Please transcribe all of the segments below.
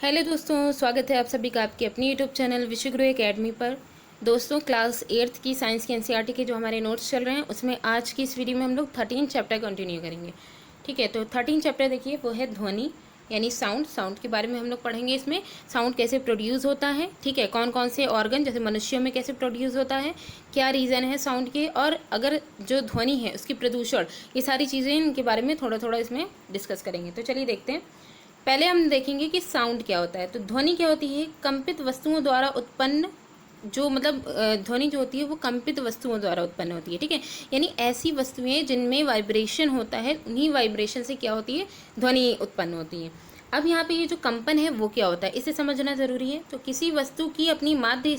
Hello दोस्तों, स्वागत है आप सभी का आपके अपनी यूट्यूब चैनल विश्वगुरु एकेडमी पर। दोस्तों, क्लास 8th की साइंस की एनसीईआरटी के जो हमारे नोट्स चल रहे हैं उसमें आज की इस वीडियो में हम लोग 13 चैप्टर कंटिन्यू करेंगे। ठीक है, तो 13 चैप्टर देखिए, वो है ध्वनि यानी साउंड के बारे में हम लोग पढ़ेंगे। इसमें साउंड कैसे प्रोड्यूस होता है, ठीक है, कौन कौन से ऑर्गन जैसे मनुष्यों में कैसे प्रोड्यूस होता है, क्या रीज़न है साउंड के, और अगर जो ध्वनि है उसकी प्रदूषण, ये सारी चीज़ें इनके बारे में थोड़ा थोड़ा इसमें डिस्कस करेंगे। तो चलिए देखते हैं। पहले हम देखेंगे कि साउंड क्या होता है। तो ध्वनि क्या होती है? कंपित वस्तुओं द्वारा उत्पन्न, जो मतलब ध्वनि जो होती है वो कंपित वस्तुओं द्वारा उत्पन्न होती है। ठीक है, यानी ऐसी वस्तुएं जिनमें वाइब्रेशन होता है, उन्हीं वाइब्रेशन से क्या होती है, ध्वनि उत्पन्न होती है। अब यहाँ पे ये जो कंपन है वो क्या होता है, इसे समझना जरूरी है। तो किसी वस्तु की अपनी माध्य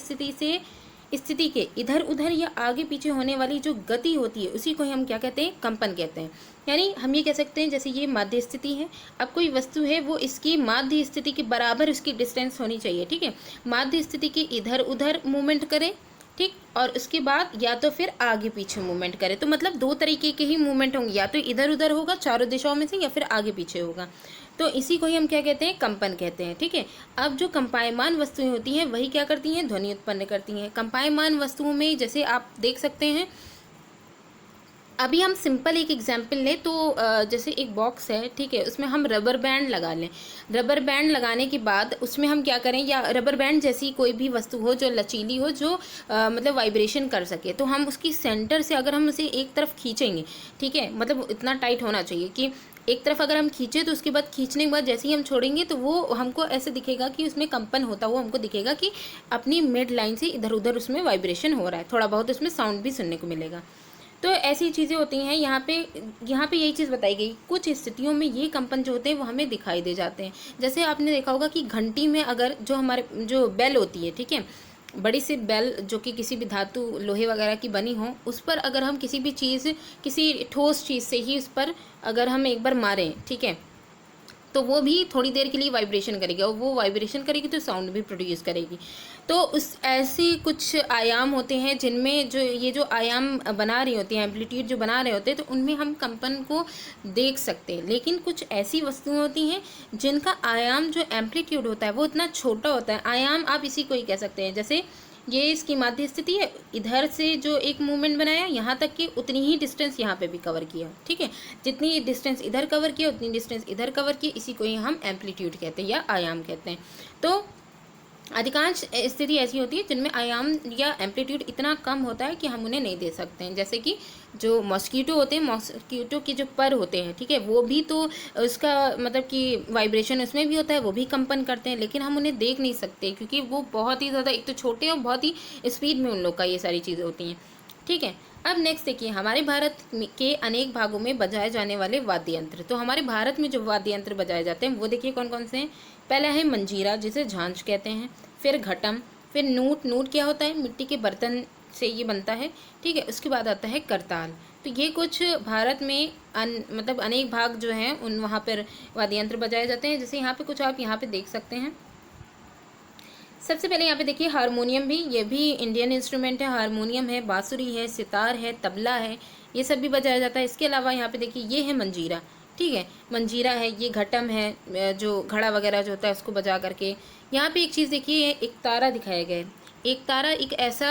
स्थिति के इधर उधर या आगे पीछे होने वाली जो गति होती है उसी को हम क्या कहते हैं, कंपन कहते हैं। यानी हम ये कह सकते हैं जैसे ये माध्य स्थिति है, अब कोई वस्तु है वो इसकी माध्य स्थिति के बराबर उसकी डिस्टेंस होनी चाहिए। ठीक है, माध्य स्थिति के इधर उधर मूवमेंट करे, ठीक, और उसके बाद या तो फिर आगे पीछे मूवमेंट करे। तो मतलब दो तरीके के ही मूवमेंट होंगे, या तो इधर उधर होगा चारों दिशाओं में से, या फिर आगे पीछे होगा। तो इसी को ही हम क्या कहते हैं, कंपन कहते हैं। ठीक है, अब जो कंपायमान वस्तुएं होती हैं वही क्या करती हैं, ध्वनि उत्पन्न करती हैं। कंपायमान वस्तुओं में जैसे आप देख सकते हैं, अभी हम सिंपल एक एग्जांपल लें तो जैसे एक बॉक्स है, ठीक है, उसमें हम रबर बैंड लगा लें। रबर बैंड लगाने के बाद उसमें हम क्या करें, या रबर बैंड जैसी कोई भी वस्तु हो जो लचीली हो, जो मतलब वाइब्रेशन कर सके, तो हम उसकी सेंटर से अगर हम उसे एक तरफ खींचेंगे, ठीक है, मतलब इतना टाइट होना चाहिए कि एक तरफ अगर हम खींचे तो उसके बाद खींचने के बाद जैसे ही हम छोड़ेंगे तो वो हमको ऐसे दिखेगा कि उसमें कंपन होता हुआ हमको दिखेगा कि अपनी मिड लाइन से इधर उधर उसमें वाइब्रेशन हो रहा है, थोड़ा बहुत उसमें साउंड भी सुनने को मिलेगा। तो ऐसी चीज़ें होती हैं। यहाँ पे यही चीज़ बताई गई, कुछ स्थितियों में ये कंपन जो होते हैं वो हमें दिखाई दे जाते हैं। जैसे आपने देखा होगा कि घंटी में अगर जो हमारे जो बेल होती है, ठीक है, बड़ी सी बेल जो कि किसी भी धातु लोहे वगैरह की बनी हो, उस पर अगर हम किसी भी चीज़, किसी ठोस चीज़ से ही उस पर अगर हम एक बार मारें, ठीक है, तो वो भी थोड़ी देर के लिए वाइब्रेशन करेगी, और वो वाइब्रेशन करेगी तो साउंड भी प्रोड्यूस करेगी। तो उस ऐसे कुछ आयाम होते हैं जिनमें जो ये जो आयाम बना रही होती हैं, एम्पलीट्यूड जो बना रहे होते हैं, तो उनमें हम कंपन को देख सकते हैं। लेकिन कुछ ऐसी वस्तुएं होती हैं जिनका आयाम जो एम्पलीट्यूड होता है वो इतना छोटा होता है। आयाम आप इसी को ही कह सकते हैं, जैसे ये इसकी माध्य स्थिति है, इधर से जो एक मूवमेंट बनाया यहाँ तक कि उतनी ही डिस्टेंस यहाँ पे भी कवर किया। ठीक है, जितनी डिस्टेंस इधर कवर किया उतनी डिस्टेंस इधर कवर की, इसी को ही हम एम्पलीट्यूड कहते हैं या आयाम कहते हैं। तो अधिकांश स्थिति ऐसी होती है जिनमें आयाम या एम्पलीट्यूड इतना कम होता है कि हम उन्हें नहीं दे सकते हैं। जैसे कि जो मॉस्किटो होते हैं, मॉस्किटो के जो पर होते हैं, ठीक है, वो भी तो उसका मतलब कि वाइब्रेशन उसमें भी होता है, वो भी कंपन करते हैं, लेकिन हम उन्हें देख नहीं सकते क्योंकि वो बहुत ही ज़्यादा, एक तो छोटे और बहुत ही स्पीड में उन लोग का ये सारी चीज़ें होती हैं। ठीक है, अब नेक्स्ट देखिए, हमारे भारत के अनेक भागों में बजाए जाने वाले वाद्य यंत्र। तो हमारे भारत में जो वाद्य यंत्र बजाए जाते हैं वो देखिए कौन कौन से हैं। पहला है मंजीरा, जिसे झांझ कहते हैं, फिर घटम, फिर नूट। नूट क्या होता है, मिट्टी के बर्तन से ये बनता है। ठीक है, उसके बाद आता है करताल। तो ये कुछ भारत में मतलब अनेक भाग जो हैं उन वहाँ पर वाद्य यंत्र बजाए जाते हैं। जैसे यहाँ पे कुछ आप यहाँ पे देख सकते हैं। सबसे पहले यहाँ पे देखिए हारमोनियम, भी ये भी इंडियन इंस्ट्रूमेंट है। हारमोनियम है, बांसुरी है, सितार है, तबला है, ये सब भी बजाया जाता है। इसके अलावा यहाँ पे देखिए ये है मंजीरा। ठीक है, मंजीरा है, ये घटम है, जो घड़ा वगैरह जो होता है उसको बजा करके। यहाँ पे एक चीज़ देखिए, एक तारा दिखाया गया है। एक तारा एक ऐसा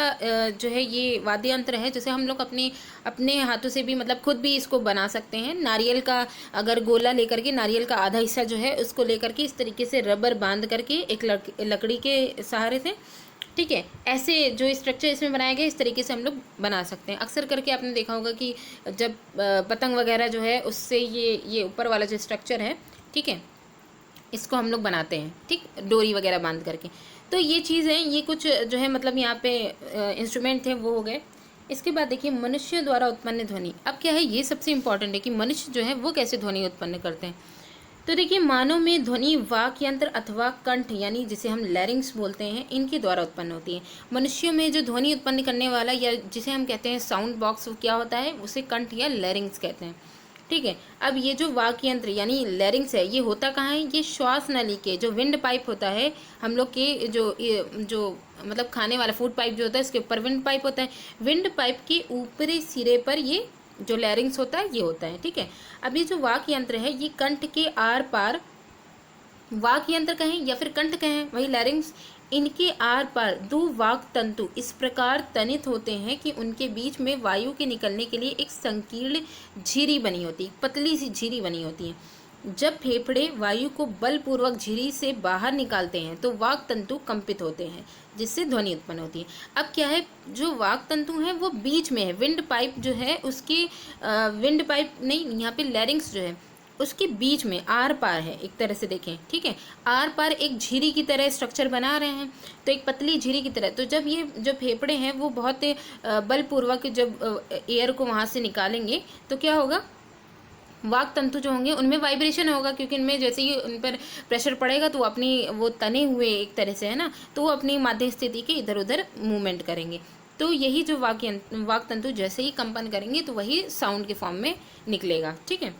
जो है ये वाद्य यंत्र है जिसे हम लोग अपने अपने हाथों से भी मतलब खुद भी इसको बना सकते हैं। नारियल का अगर गोला लेकर के, नारियल का आधा हिस्सा जो है उसको लेकर के इस तरीके से रबर बांध करके एक लकड़ी के सहारे से, ठीक है, ऐसे जो स्ट्रक्चर इसमें बनाया गया इस तरीके से हम लोग बना सकते हैं। अक्सर करके आपने देखा होगा कि जब पतंग वगैरह जो है उससे ये ऊपर वाला जो स्ट्रक्चर है, ठीक है, इसको हम लोग बनाते हैं, ठीक, डोरी वगैरह बांध करके। तो ये चीज़ है, ये कुछ जो है मतलब यहाँ पे इंस्ट्रूमेंट थे वो हो गए। इसके बाद देखिए मनुष्य द्वारा उत्पन्न ध्वनि। अब क्या है, ये सबसे इम्पॉर्टेंट है कि मनुष्य जो है वो कैसे ध्वनि उत्पन्न करते हैं। तो देखिए मानव में ध्वनि वाक यंत्र अथवा कंठ यानी जिसे हम लैरिंग्स बोलते हैं, इनके द्वारा उत्पन्न होती है। मनुष्यों में जो ध्वनि उत्पन्न करने वाला या जिसे हम कहते हैं साउंड बॉक्स, वो क्या होता है, उसे कंठ या लैरिंग्स कहते हैं। ठीक है, अब ये जो वाक यंत्र यानी लैरिंग्स है, ये होता कहाँ है, ये श्वास नली के जो विंड पाइप होता है हम लोग के जो मतलब खाने वाला फूड पाइप जो होता है, इसके ऊपर विंड पाइप होता है। विंड पाइप के ऊपरी सिरे पर ये जो लैरिंग्स होता है ये होता है। ठीक है, अब ये जो वाक यंत्र है ये कंठ के आर पार वाक यंत्र कहें या फिर कंठ कहें, वही लैरिंग्स, इनके आर पार दो वाक तंतु इस प्रकार तनित होते हैं कि उनके बीच में वायु के निकलने के लिए एक संकीर्ण झिरी बनी होती है, पतली सी झिरी बनी होती है। जब फेफड़े वायु को बलपूर्वक झिरी से बाहर निकालते हैं तो वाक तंतु कंपित होते हैं, जिससे ध्वनि उत्पन्न होती है। अब क्या है, जो वाक तंतु हैं वो बीच में है, विंड पाइप जो है उसकी विंड पाइप नहीं, यहाँ पे लैरिंग्स जो है उसके बीच में आर पार है, एक तरह से देखें, ठीक है, आर पार एक झिरी की तरह स्ट्रक्चर बना रहे हैं, तो एक पतली झिरी की तरह। तो जब ये जो फेफड़े हैं वो बहुत बलपूर्वक जब एयर को वहाँ से निकालेंगे तो क्या होगा, वाक तंतु जो होंगे उनमें वाइब्रेशन होगा, क्योंकि इनमें जैसे ही उन पर प्रेशर पड़ेगा तो अपनी वो तने हुए एक तरह से है ना, तो वो अपनी माध्य स्थिति के इधर उधर मूवमेंट करेंगे। तो यही जो वाक तंतु जैसे ही कंपन करेंगे तो वही साउंड के फॉर्म में निकलेगा, ठीक है।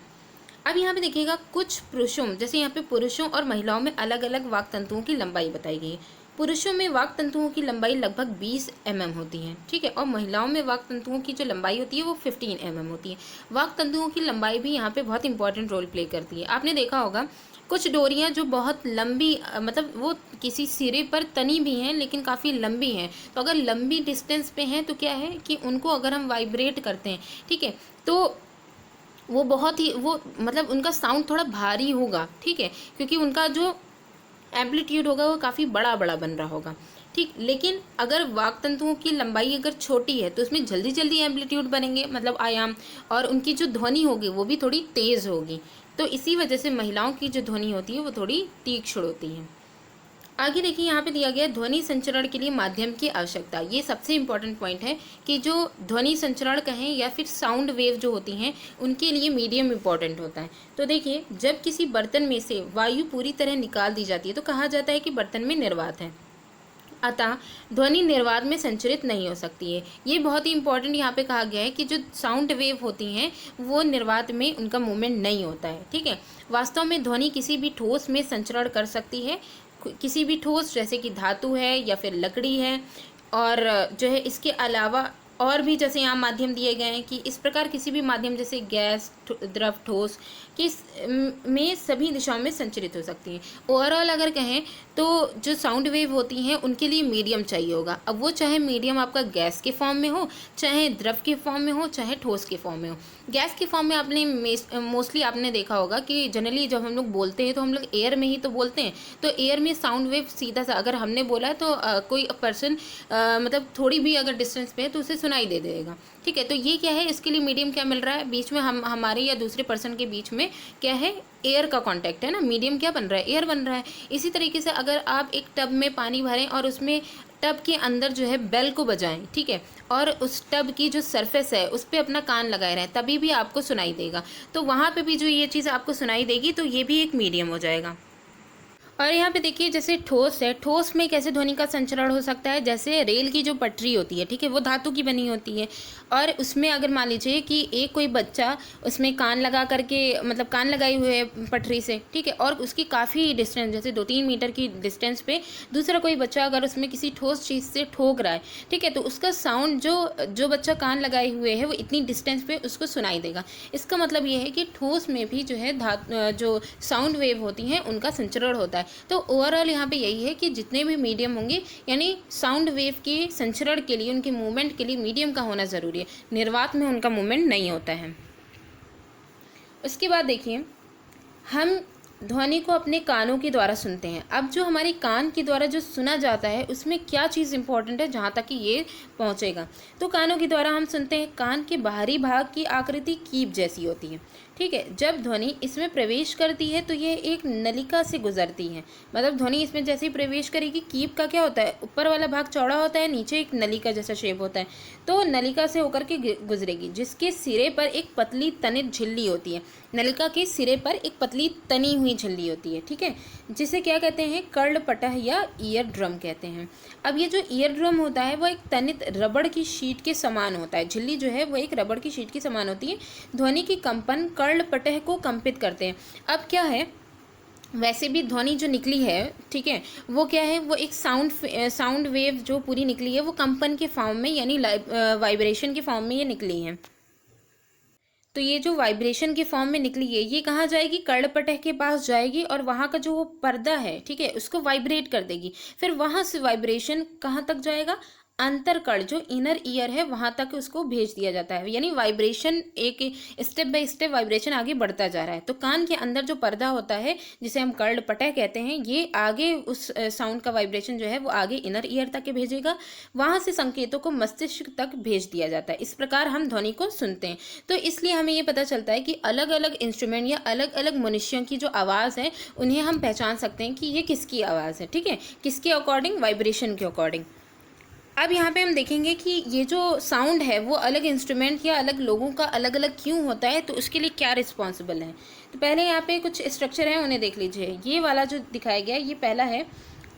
अब यहाँ पे देखिएगा, कुछ पुरुषों, जैसे यहाँ पे पुरुषों और महिलाओं में अलग अलग वाक तंतुओं की लंबाई बताई गई है। पुरुषों में वाक तंतुओं की लंबाई लगभग 20 mm होती है, ठीक है, और महिलाओं में वाक तंतुओं की जो लंबाई होती है वो 15 mm होती है। वाक तंतुओं की लंबाई भी यहाँ पे बहुत इंपॉर्टेंट रोल प्ले करती है। आपने देखा होगा कुछ डोरियाँ जो बहुत लंबी, मतलब वो किसी सिरे पर तनी भी हैं लेकिन काफ़ी लंबी हैं, तो अगर लंबी डिस्टेंस पे हैं तो क्या है कि उनको अगर हम वाइब्रेट करते हैं, ठीक है, तो वो बहुत ही वो मतलब उनका साउंड थोड़ा भारी होगा, ठीक है, क्योंकि उनका जो एम्पलीट्यूड होगा वो काफ़ी बड़ा बड़ा बन रहा होगा, ठीक। लेकिन अगर वाक तंतुओं की लंबाई अगर छोटी है तो उसमें जल्दी जल्दी एम्पलीट्यूड बनेंगे, मतलब आयाम, और उनकी जो ध्वनि होगी वो भी थोड़ी तेज़ होगी। तो इसी वजह से महिलाओं की जो ध्वनि होती है वो थोड़ी तीक्ष्ण होती है। आगे देखिए, यहाँ पे दिया गया है ध्वनि संचरण के लिए माध्यम की आवश्यकता। ये सबसे इम्पॉर्टेंट पॉइंट है कि जो ध्वनि संचरण कहें या फिर साउंड वेव जो होती हैं उनके लिए मीडियम इम्पॉर्टेंट होता है। तो देखिए, जब किसी बर्तन में से वायु पूरी तरह निकाल दी जाती है तो कहा जाता है कि बर्तन में निर्वात है, अतः ध्वनि निर्वात में संचरित नहीं हो सकती है। ये बहुत ही इंपॉर्टेंट यहाँ पे कहा गया है कि जो साउंड वेव होती हैं वो निर्वात में उनका मूवमेंट नहीं होता है, ठीक है। वास्तव में ध्वनि किसी भी ठोस में संचरण कर सकती है, किसी भी ठोस, जैसे कि धातु है या फिर लकड़ी है, और जो है इसके अलावा और भी जैसे यहाँ माध्यम दिए गए हैं कि इस प्रकार किसी भी माध्यम जैसे गैस, द्रव, ठोस किस में सभी दिशाओं में संचरित हो सकती हैं। ओवरऑल अगर कहें तो जो साउंड वेव होती हैं उनके लिए मीडियम चाहिए होगा। अब वो चाहे मीडियम आपका गैस के फॉर्म में हो, चाहे द्रव के फॉर्म में हो, चाहे ठोस के फॉर्म में हो। गैस के फॉर्म में आपने मोस्टली आपने देखा होगा कि जनरली जब हम लोग बोलते हैं तो हम लोग एयर में ही तो बोलते हैं, तो एयर में साउंड वेव सीधा सा अगर हमने बोला है तो कोई पर्सन मतलब थोड़ी भी अगर डिस्टेंस पे है तो उसे सुनाई दे देगा, ठीक है। तो ये क्या है, इसके लिए मीडियम क्या मिल रहा है, बीच में हमारे या दूसरे पर्सन के बीच में क्या है, एयर का कांटेक्ट है ना, मीडियम क्या बन रहा है, एयर बन रहा है। इसी तरीके से अगर आप एक टब में पानी भरें और उसमें टब के अंदर जो है बेल को बजाएं, ठीक है, और उस टब की जो सरफेस है उस पर अपना कान लगाए रहें, तभी भी आपको सुनाई देगा। तो वहाँ पे भी जो ये चीज़ आपको सुनाई देगी तो ये भी एक मीडियम हो जाएगा। और यहाँ पे देखिए, जैसे ठोस है, ठोस में कैसे ध्वनि का संचरण हो सकता है, जैसे रेल की जो पटरी होती है, ठीक है, वो धातु की बनी होती है, और उसमें अगर मान लीजिए कि एक कोई बच्चा उसमें कान लगा करके, मतलब कान लगाई हुए है पटरी से, ठीक है, और उसकी काफ़ी डिस्टेंस जैसे 2-3 मीटर की डिस्टेंस पे दूसरा कोई बच्चा अगर उसमें किसी ठोस चीज़ से ठोक रहा है, ठीक है, तो उसका साउंड जो बच्चा कान लगाए हुए है वो इतनी डिस्टेंस पे उसको सुनाई देगा। इसका मतलब ये है कि ठोस में भी जो है जो साउंड वेव होती हैं उनका संचरण होता है। तो ओवरऑल यहाँ पे यही है कि जितने भी मीडियम होंगे, यानी साउंड वेव के संचरण के लिए, उनके मूवमेंट के लिए मीडियम का होना ज़रूरी है, निर्वात में उनका मूवमेंट नहीं होता है। उसके बाद देखिए, हम ध्वनि को अपने कानों के द्वारा सुनते हैं। अब जो हमारे कान के द्वारा जो सुना जाता है उसमें क्या चीज़ इंपॉर्टेंट है जहाँ तक कि ये पहुँचेगा, तो कानों के द्वारा हम सुनते हैं। कान के बाहरी भाग की आकृति कीप जैसी होती है, ठीक है। जब ध्वनि इसमें प्रवेश करती है तो ये एक नलिका से गुजरती है, मतलब ध्वनि इसमें जैसे ही प्रवेश करेगी, कीप का क्या होता है, ऊपर वाला भाग चौड़ा होता है, नीचे एक नलिका जैसा शेप होता है, तो नलिका से होकर के गुजरेगी, जिसके सिरे पर एक पतली तनित झिल्ली होती है। नलिका के सिरे पर एक पतली तनी हुई झिल्ली होती है, ठीक है, जिसे क्या कहते हैं, कर्णपटह या ईयर ड्रम कहते हैं। अब ये जो ईयर ड्रम होता है वो एक तनित रबड़ की शीट के समान होता है, झिल्ली जो है वो एक रबड़ की शीट के समान होती है। ध्वनि की कंपन कर्णपटह को कंपित करते हैं। अब क्या है, वैसे भी ध्वनि जो निकली है, ठीक है, वो क्या है, वो एक साउंड वेव जो पूरी निकली है वो कंपन के फॉर्म में, यानी वाइब्रेशन के फॉर्म में ये निकली है। तो ये जो वाइब्रेशन के फॉर्म में निकली है ये कहाँ जाएगी, कर्णपटह के पास जाएगी और वहाँ का जो वो पर्दा है, ठीक है, उसको वाइब्रेट कर देगी। फिर वहाँ से वाइब्रेशन कहाँ तक जाएगा, अंतर कण जो इनर ईयर है वहां तक उसको भेज दिया जाता है। यानी वाइब्रेशन एक स्टेप बाय स्टेप वाइब्रेशन आगे बढ़ता जा रहा है। तो कान के अंदर जो पर्दा होता है जिसे हम कर्णपटह कहते हैं, ये आगे उस साउंड का वाइब्रेशन जो है वो आगे इनर ईयर तक के भेजेगा, वहां से संकेतों को मस्तिष्क तक भेज दिया जाता है। इस प्रकार हम ध्वनि को सुनते हैं। तो इसलिए हमें ये पता चलता है कि अलग अलग इंस्ट्रूमेंट या अलग अलग मनुष्यों की जो आवाज़ है उन्हें हम पहचान सकते हैं कि ये किसकी आवाज़ है, ठीक है, किसके अकॉर्डिंग, वाइब्रेशन के अकॉर्डिंग। अब यहाँ पे हम देखेंगे कि ये जो साउंड है वो अलग इंस्ट्रूमेंट या अलग लोगों का अलग अलग क्यों होता है, तो उसके लिए क्या रिस्पॉन्सिबल है। तो पहले यहाँ पे कुछ स्ट्रक्चर है उन्हें देख लीजिए। ये वाला जो दिखाया गया है ये पहला है,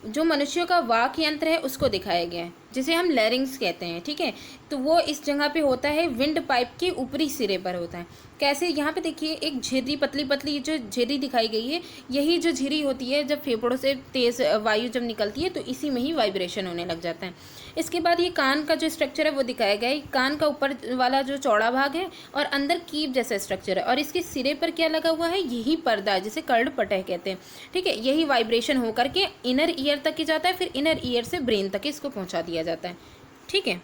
जो मनुष्यों का वाक यंत्र है उसको दिखाया गया है, जिसे हम लैरिंग्स कहते हैं, ठीक है। तो वो इस जगह पे होता है, विंड पाइप के ऊपरी सिरे पर होता है। कैसे, यहाँ पे देखिए एक झिर्री, पतली पतली जो झिर्री दिखाई गई है, यही जो झिर्री होती है जब फेफड़ों से तेज़ वायु जब निकलती है तो इसी में ही वाइब्रेशन होने लग जाता है। इसके बाद ये कान का जो स्ट्रक्चर है वो दिखाया गया है। कान का ऊपर वाला जो चौड़ा भाग है और अंदर कीप जैसा स्ट्रक्चर है, और इसके सिरे पर क्या लगा हुआ है, यही पर्दा जिसे कर्णपटह कहते हैं, ठीक है। यही वाइब्रेशन होकर के इनर ईयर तक ही जाता है, फिर इनर ईयर से ब्रेन तक इसको पहुंचा दिया जाता है, ठीक है।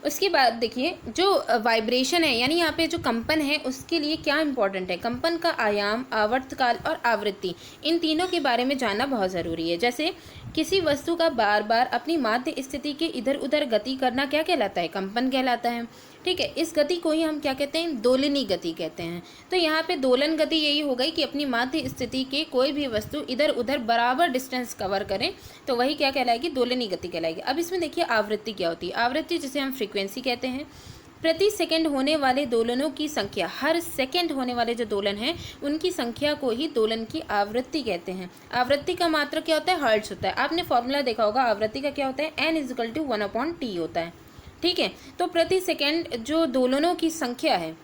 उसके बाद देखिए जो वाइब्रेशन है, यानी यहाँ पे जो कंपन है उसके लिए क्या इंपॉर्टेंट है, कंपन का आयाम, आवर्तकाल और आवृत्ति, इन तीनों के बारे में जानना बहुत ज़रूरी है। जैसे किसी वस्तु का बार बार अपनी माध्य स्थिति के इधर उधर गति करना क्या कहलाता है, कंपन कहलाता है, ठीक है। इस गति को ही हम क्या कहते हैं, दोलनी गति कहते हैं। तो यहाँ पे दोलन गति यही हो गई कि अपनी माध्य स्थिति के कोई भी वस्तु इधर उधर बराबर डिस्टेंस कवर करें, तो वही क्या कहलाएगी, दोलनी गति कहलाएगी। अब इसमें देखिए आवृत्ति क्या होती है। आवृत्ति जिसे हम फ्रीक्वेंसी कहते हैं, प्रति सेकंड होने वाले दोलनों की संख्या, हर सेकंड होने वाले जो दोलन हैं उनकी संख्या को ही दोलन की आवृत्ति कहते हैं। आवृत्ति का मात्रक क्या होता है, हर्ट्ज होता है। आपने फॉर्मूला देखा होगा, आवृत्ति का क्या होता है, n=1/t होता है, ठीक है। तो प्रति सेकंड जो दोलनों की संख्या है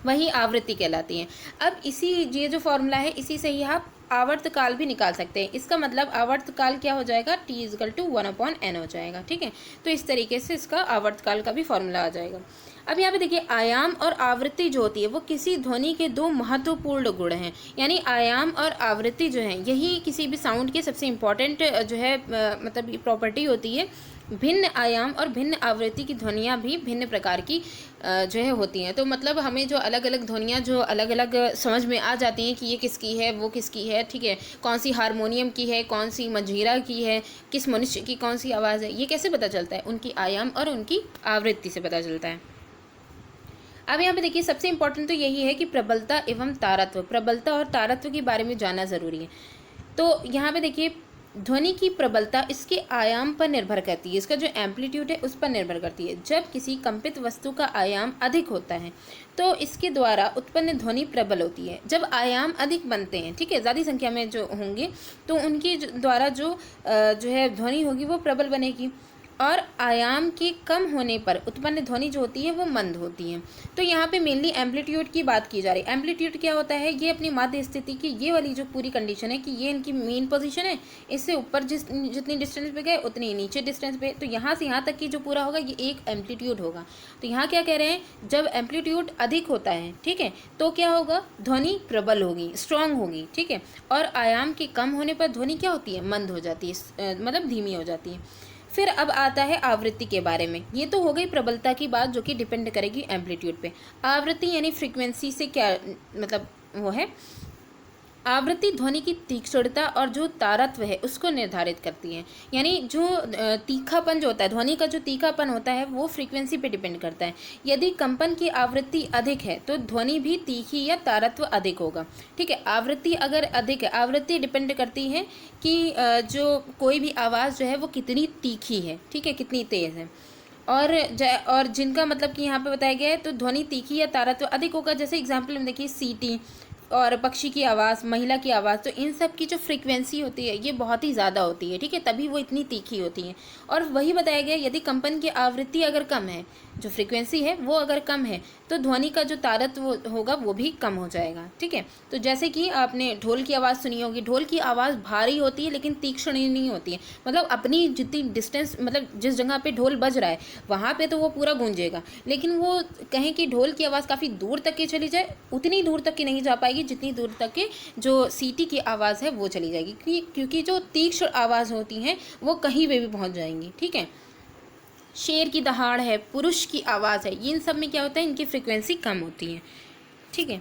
वही आवृत्ति कहलाती है। अब इसी ये जो फॉर्मूला है इसी से ही आप आवर्तकाल भी निकाल सकते हैं। इसका मतलब आवर्तकाल क्या हो जाएगा, t=1/n हो जाएगा, ठीक है। तो इस तरीके से इसका आवर्तकाल का भी फॉर्मूला आ जाएगा। अब यहाँ पे देखिए आयाम और आवृत्ति जो होती है वो किसी ध्वनि के दो महत्वपूर्ण गुण हैं। यानी आयाम और आवृत्ति जो है यही किसी भी साउंड के सबसे इम्पॉर्टेंट जो है मतलब प्रॉपर्टी होती है। भिन्न आयाम और भिन्न आवृत्ति की ध्वनियाँ भी भिन्न प्रकार की जो है होती हैं। तो मतलब हमें जो अलग अलग ध्वनियाँ जो अलग अलग समझ में आ जाती हैं कि ये किसकी है, वो किसकी है, ठीक है, कौन सी हारमोनियम की है, कौन सी मंजीरा की है, किस मनुष्य की कौन सी आवाज़ है, ये कैसे पता चलता है, उनकी आयाम और उनकी आवृत्ति से पता चलता है। अब यहाँ पे देखिए सबसे इम्पोर्टेंट तो यही है कि प्रबलता एवं तारत्व, प्रबलता और तारत्व के बारे में जानना ज़रूरी है। तो यहाँ पे देखिए ध्वनि की प्रबलता इसके आयाम पर निर्भर करती है, इसका जो एम्पलीट्यूड है उस पर निर्भर करती है। जब किसी कंपित वस्तु का आयाम अधिक होता है तो इसके द्वारा उत्पन्न ध्वनि प्रबल होती है। जब आयाम अधिक बनते हैं, ठीक है, ज़्यादा संख्या में जो होंगे तो उनके द्वारा जो है ध्वनि होगी वो प्रबल बनेगी, और आयाम के कम होने पर उत्पन्न ध्वनि जो होती है वो मंद होती है। तो यहाँ पे मेनली एम्पलीट्यूड की बात की जा रही है। एम्पलीट्यूड क्या होता है, ये अपनी माध्य स्थिति की ये वाली जो पूरी कंडीशन है कि ये इनकी मेन पोजीशन है, इससे ऊपर जितनी डिस्टेंस पे गए उतनी नीचे डिस्टेंस पे, तो यहाँ से यहाँ तक की जो पूरा होगा ये एक एम्पलीट्यूड होगा। तो यहाँ क्या कह रहे हैं, जब एम्पलीट्यूड अधिक होता है, ठीक है, तो क्या होगा, ध्वनि प्रबल होगी, स्ट्रांग होगी, ठीक है, और आयाम के कम होने पर ध्वनि क्या होती है, मंद हो जाती है, मतलब धीमी हो जाती है। फिर अब आता है आवृत्ति के बारे में। ये तो हो गई प्रबलता की बात जो कि डिपेंड करेगी एम्पलीट्यूड पे। आवृत्ति यानी फ्रीक्वेंसी से क्या मतलब वो है, आवृत्ति ध्वनि की तीक्ष्णता और जो तारत्व है उसको निर्धारित करती है। यानी जो तीखापन जो होता है, ध्वनि का जो तीखापन होता है वो फ्रीक्वेंसी पे डिपेंड करता है। यदि कंपन की आवृत्ति अधिक है तो ध्वनि भी तीखी या तारत्व अधिक होगा, ठीक है। आवृत्ति अगर अधिक है, आवृत्ति डिपेंड करती है कि जो कोई भी आवाज़ जो है वो कितनी तीखी है, ठीक है, कितनी तेज़ है। और जिनका मतलब कि यहाँ पे बताया गया है तो ध्वनि तीखी या तारत्व अधिक होगा। जैसे एग्जाम्पल में देखिए सीटी और पक्षी की आवाज़, महिला की आवाज़, तो इन सब की जो फ्रीक्वेंसी होती है ये बहुत ही ज़्यादा होती है, ठीक है, तभी वो इतनी तीखी होती है। और वही बताया गया यदि कंपन की आवृत्ति अगर कम है, जो फ्रीक्वेंसी है वो अगर कम है तो ध्वनि का जो तारतम्य होगा वो भी कम हो जाएगा। ठीक है, तो जैसे कि आपने ढोल की आवाज़ सुनी होगी, ढोल की आवाज़ भारी होती है लेकिन तीक्ष्ण नहीं होती है। मतलब अपनी जितनी डिस्टेंस, मतलब जिस जगह पे ढोल बज रहा है वहाँ पे तो वो पूरा गूंजेगा, लेकिन वो कहें कि ढोल की आवाज़ काफ़ी दूर तक की चली जाए, उतनी दूर तक की नहीं जा पाएगी जितनी दूर तक के जो सीटी की आवाज़ है वो चली जाएगी, क्योंकि जो तीक्ष्ण आवाज़ होती हैं वो कहीं पे भी पहुँच जाएंगी। ठीक है, शेर की दहाड़ है, पुरुष की आवाज़ है, इन सब में क्या होता है, इनकी फ्रिक्वेंसी कम होती है। ठीक है,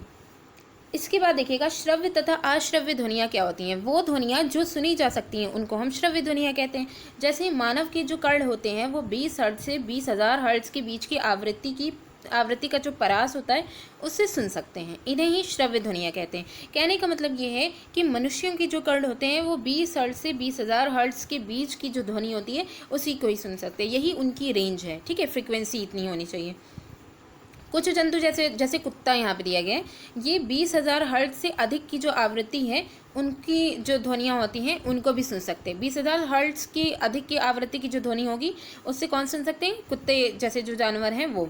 इसके बाद देखिएगा श्रव्य तथा अश्रव्य ध्वनियाँ क्या होती हैं। वो ध्वनियाँ जो सुनी जा सकती हैं उनको हम श्रव्य ध्वनियाँ कहते हैं। जैसे मानव के जो कर्ण होते हैं वो 20 हर्ट्ज से 20,000 हर्ट्ज के बीच की आवृत्ति का जो परास होता है उससे सुन सकते हैं, इन्हें ही श्रव्य ध्वनियाँ कहते हैं। कहने का मतलब ये है कि मनुष्यों के जो कर्ण होते हैं वो 20 हर्ट्ज से 20,000 हर्ट्ज के बीच की जो ध्वनि होती है उसी को ही सुन सकते हैं, यही उनकी रेंज है। ठीक है, फ्रिक्वेंसी इतनी होनी चाहिए। कुछ जंतु जैसे कुत्ता यहाँ पे दिया गया है, ये 20,000 हर्ट्ज से अधिक की जो आवृत्ति है उनकी जो ध्वनियाँ होती हैं उनको भी सुन सकते हैं। 20,000 हर्ट्ज की अधिक की आवृत्ति की जो ध्वनि होगी उससे कौन सुन सकते हैं, कुत्ते जैसे जो जानवर हैं वो।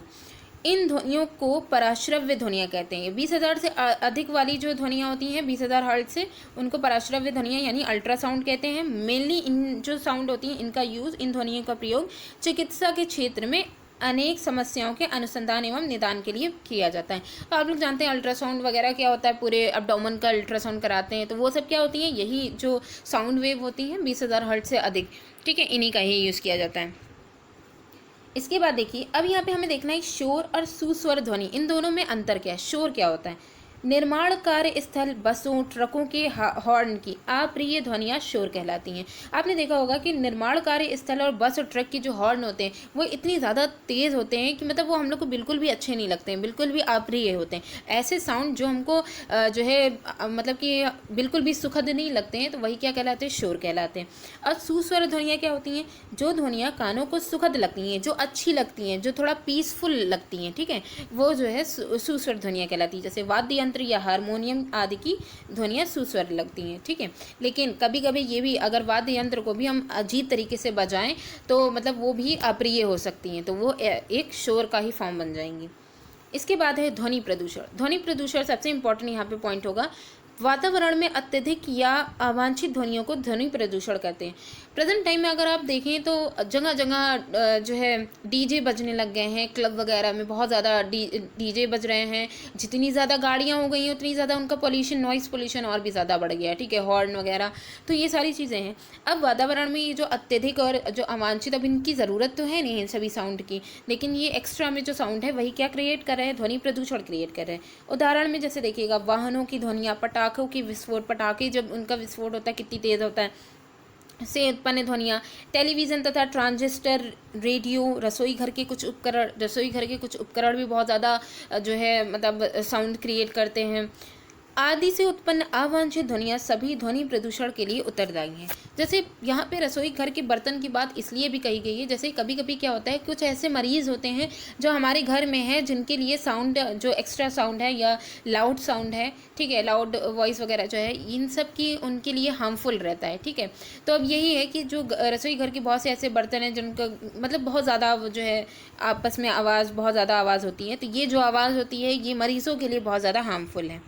इन ध्वनियों को पराश्रव्य ध्वनियाँ कहते हैं। 20,000 से अधिक वाली जो ध्वनियाँ होती हैं 20,000 हर्ट्ज से, उनको पराश्रव्य ध्वनियाँ यानी अल्ट्रासाउंड कहते हैं। मेनली इन जो साउंड होती हैं इनका यूज़, इन ध्वनियों का प्रयोग चिकित्सा के क्षेत्र में अनेक समस्याओं के अनुसंधान एवं निदान के लिए किया जाता है। तो आप लोग जानते हैं अल्ट्रासाउंड वगैरह क्या होता है, पूरे अब्डोमेन का अल्ट्रासाउंड कराते हैं, तो वो सब क्या होती हैं, यही जो साउंड वेव होती हैं 20,000 हर्ट्ज से अधिक। ठीक है, इन्हीं का ही यूज़ किया जाता है। इसके बाद देखिए, अब यहाँ पे हमें देखना है शोर और सुस्वर ध्वनि, इन दोनों में अंतर क्या है। शोर क्या होता है, निर्माण कार्य स्थल, बसों, ट्रकों के हॉर्न की अप्रिय ध्वनियाँ शोर कहलाती हैं। आपने देखा होगा कि निर्माण कार्य स्थल और बस और ट्रक के जो हॉर्न होते हैं वो इतनी ज़्यादा तेज़ होते हैं कि मतलब वो हम लोग को बिल्कुल भी अच्छे नहीं लगते हैं, बिल्कुल भी अप्रिय होते हैं। ऐसे साउंड जो हमको जो है मतलब कि बिल्कुल भी सुखद नहीं लगते हैं, तो वही क्या कहलाते हैं, शोर कहलाते हैं। और सुस्वर ध्वनियाँ क्या होती हैं, जो ध्वनियाँ कानों को सुखद लगती हैं, जो अच्छी लगती हैं, जो थोड़ा पीसफुल लगती हैं। ठीक है, वो जो है सुस्वर ध्वनियाँ कहलाती हैं। जैसे वाद्य या हारमोनियम आदि की ध्वनियाँ सुस्वर लगती हैं। ठीक है, लेकिन कभी कभी ये भी, अगर वाद्य यंत्र को भी हम अजीब तरीके से बजाएं तो मतलब वो भी अप्रिय हो सकती हैं, तो वो एक शोर का ही फॉर्म बन जाएंगी। इसके बाद है ध्वनि प्रदूषण। ध्वनि प्रदूषण सबसे इंपॉर्टेंट यहाँ पे पॉइंट होगा। वातावरण में अत्यधिक या अवांछित ध्वनियों को ध्वनि प्रदूषण कहते हैं। प्रेजेंट टाइम में अगर आप देखें तो जगह जगह जो है डीजे बजने लग गए हैं, क्लब वगैरह में बहुत ज़्यादा डीजे बज रहे हैं। जितनी ज़्यादा गाड़ियाँ हो गई हैं उतनी ज़्यादा उनका पोल्यूशन, नॉइज़ पोल्यूशन और भी ज़्यादा बढ़ गया है। ठीक है, हॉर्न वगैरह, तो ये सारी चीज़ें हैं। अब वातावरण में ये जो अत्यधिक और जो अवांछित, अब इनकी ज़रूरत तो है नहीं इन सभी साउंड की, लेकिन ये एक्स्ट्रा में जो साउंड है वही क्या क्रिएट कर रहे हैं, ध्वनि प्रदूषण क्रिएट कर रहे हैं। उदाहरण में जैसे देखिएगा, वाहनों की ध्वनियाँ, पटाखों की विस्फोट, पटाखे जब उनका विस्फोट होता है कितनी तेज़ होता है, से उत्पन्न ध्वनियाँ, टेलीविज़न तथा ट्रांजिस्टर, रेडियो, रसोई घर के कुछ उपकरण भी बहुत ज़्यादा जो है मतलब साउंड क्रिएट करते हैं। आदि से उत्पन्न अवांछित ध्वनियाँ सभी ध्वनि प्रदूषण के लिए उत्तरदायी हैं। जैसे यहाँ पे रसोई घर के बर्तन की बात इसलिए भी कही गई है, जैसे कभी कभी क्या होता है, कुछ ऐसे मरीज़ होते हैं जो हमारे घर में हैं जिनके लिए साउंड, जो एक्स्ट्रा साउंड है या लाउड साउंड है, ठीक है, लाउड वॉइस वगैरह जो है, इन सब की उनके लिए हार्मफुल रहता है। ठीक है, तो अब यही है कि जो रसोई घर के बहुत से ऐसे बर्तन हैं जिनका मतलब बहुत ज़्यादा जो है आपस में आवाज़, बहुत ज़्यादा आवाज़ होती है, तो ये जो आवाज़ होती है ये मरीज़ों के लिए बहुत ज़्यादा हार्मफुल है।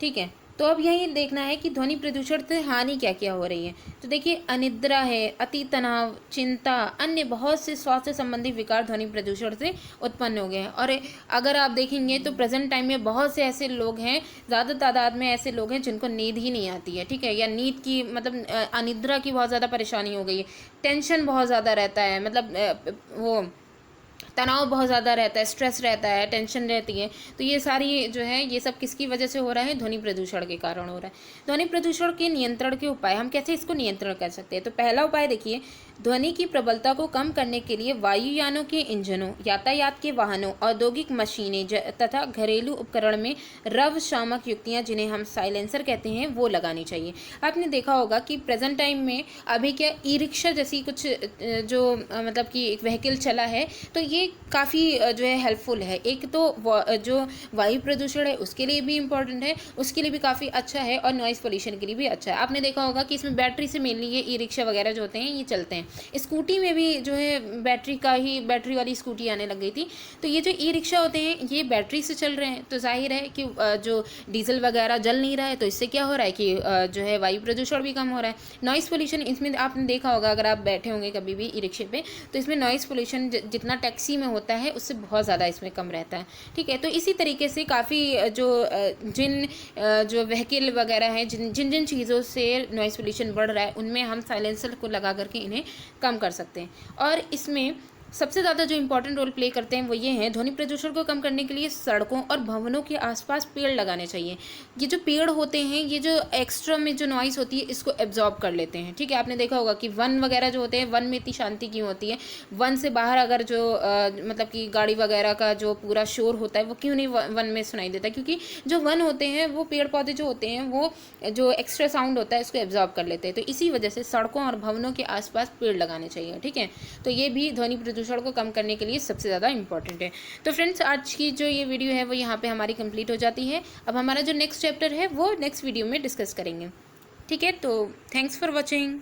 ठीक है, तो अब यही देखना है कि ध्वनि प्रदूषण से हानि क्या क्या हो रही है। तो देखिए, अनिद्रा है, अति तनाव, चिंता, अन्य बहुत से स्वास्थ्य संबंधी विकार ध्वनि प्रदूषण से उत्पन्न हो गए हैं। और अगर आप देखेंगे तो प्रेजेंट टाइम में बहुत से ऐसे लोग हैं, ज़्यादा तादाद में ऐसे लोग हैं जिनको नींद ही नहीं आती है। ठीक है, या नींद की मतलब अनिद्रा की बहुत ज़्यादा परेशानी हो गई है, टेंशन बहुत ज़्यादा रहता है, मतलब वो तनाव बहुत ज़्यादा रहता है, स्ट्रेस रहता है, टेंशन रहती है। तो ये सारी जो है ये सब किसकी वजह से हो रहा है, ध्वनि प्रदूषण के कारण हो रहा है। ध्वनि प्रदूषण के नियंत्रण के उपाय, हम कैसे इसको नियंत्रण कर सकते हैं। तो पहला उपाय देखिए, ध्वनि की प्रबलता को कम करने के लिए वायुयानों के इंजनों, यातायात के वाहनों, औद्योगिक मशीनें तथा घरेलू उपकरण में रव शामक युक्तियाँ, जिन्हें हम साइलेंसर कहते हैं, वो लगानी चाहिए। आपने देखा होगा कि प्रेजेंट टाइम में अभी क्या ई रिक्शा जैसी कुछ जो मतलब कि एक व्हीकल चला है, तो ये काफ़ी जो है हेल्पफुल है। एक तो जो वायु प्रदूषण है उसके लिए भी इम्पोर्टेंट है, उसके लिए भी काफ़ी अच्छा है, और नॉइज़ पोल्यूशन के लिए भी अच्छा है। आपने देखा होगा कि इसमें बैटरी से मेनली ये ई रिक्शा वगैरह जो होते हैं ये चलते हैं। स्कूटी में भी जो है बैटरी वाली स्कूटी आने लग गई थी। तो ये जो ई रिक्शा होते हैं ये बैटरी से चल रहे हैं, तो जाहिर है कि जो डीजल वगैरह जल नहीं रहा है, तो इससे क्या हो रहा है कि जो है वायु प्रदूषण भी कम हो रहा है। नॉइज़ पोल्यूशन इसमें आपने देखा होगा, अगर आप बैठे होंगे कभी भी ई रिक्शे पे, तो इसमें नॉइज़ पोल्यूशन जितना टैक्सी में होता है उससे बहुत ज़्यादा इसमें कम रहता है। ठीक है, तो इसी तरीके से काफ़ी जो व्हीकल वगैरह हैं, जिन जिन चीज़ों से नॉइज़ पोल्यूशन बढ़ रहा है उनमें हम साइलेंसर को लगा करके इन्हें कम कर सकते हैं। और इसमें सबसे ज़्यादा जो इंपॉर्टेंट रोल प्ले करते हैं वो ये हैं, ध्वनि प्रदूषण को कम करने के लिए सड़कों और भवनों के आसपास पेड़ लगाने चाहिए। ये जो पेड़ होते हैं ये जो एक्स्ट्रा में जो नॉइज़ होती है इसको एब्जॉर्ब कर लेते हैं। ठीक है, आपने देखा होगा कि वन वगैरह जो होते हैं, वन में इतनी शांति क्यों होती है, वन से बाहर अगर जो मतलब कि गाड़ी वगैरह का जो पूरा शोर होता है वो क्यों नहीं वन में सुनाई देता, क्योंकि जो वन होते हैं वो पेड़ पौधे जो होते हैं वो जो एक्स्ट्रा साउंड होता है इसको एब्जॉर्ब कर लेते हैं। तो इसी वजह से सड़कों और भवनों के आसपास पेड़ लगाने चाहिए। ठीक है, तो ये भी ध्वनि प्रदूषण को कम करने के लिए सबसे ज़्यादा इंपॉर्टेंट है। तो फ्रेंड्स, आज की जो ये वीडियो है वो यहाँ पे हमारी कंप्लीट हो जाती है। अब हमारा जो नेक्स्ट चैप्टर है वो नेक्स्ट वीडियो में डिस्कस करेंगे। ठीक है, तो थैंक्स फॉर वॉचिंग।